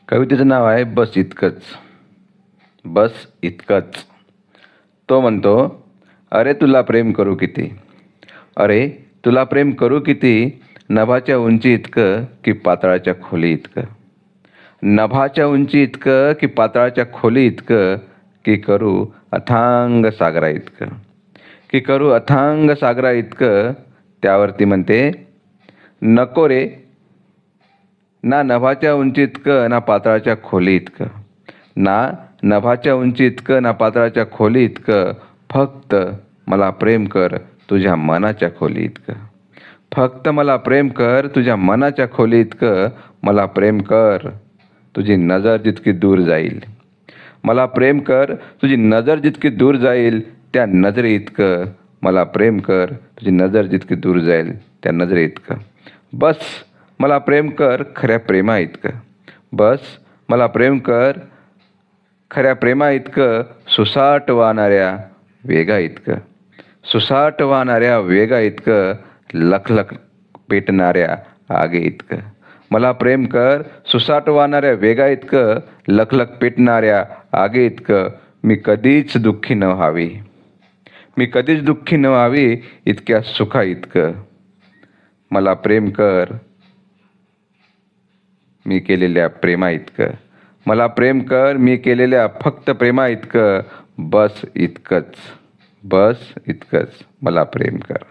कवितेचं नाव आहे बस इतकंच. बस इतकंच. तो म्हणतो, अरे तुला प्रेम करू किती, अरे तुला प्रेम करू किती, नभाच्या उंची इतकं की पाताळाच्या खोली इतकं, नभाच्या उंची इतकं की पाताळाच्या खोली इतकं, की करू अथांग सागरा इतकं, की करू अथांग सागरा इतकं. त्यावरती म्हणते, नको रे, ना नभाच्या उंची इतकं ना पाताळाच्या खोली इतकं, ना नभाच्या उंची इतकं ना पाताळाच्या खोली इतकं, फक्त मला प्रेम कर तुझ्या मनाच्या खोली इतकं, फक्त मला प्रेम कर तुझ्या मनाच्या खोली इतकं. मला प्रेम कर तुझी नजर जितकी दूर जाईल, मला प्रेम कर तुझी नजर जितकी दूर जाईल त्या नजरे इतकं. मला प्रेम कर तुझी नजर जितकी दूर जाईल त्या नजरे इतकं. बस मला प्रेम कर खऱ्या प्रेमा इतकं, बस मला प्रेम कर खऱ्या प्रेमा इतकं, सुसाट वाहणाऱ्या वेगा इतकं, सुसाट वाहणाऱ्या वेगा इतकं, लखलख पेटणाऱ्या आगे इतकं. मला प्रेम कर सुसाट वाहणाऱ्या वेगा इतकं, लखलख पेटणाऱ्या आगे इतकं. मी कधीच दुःखी न व्हावी, मी कधीच दुःखी न व्हावी इतक्या सुखा इतकं. मला प्रेम कर मी केलेल्या प्रेमा इतकं, मला प्रेम कर मी केलेल्या फक्त प्रेमा इतकं. बस इतकंच, बस इतकंच, मला प्रेम कर.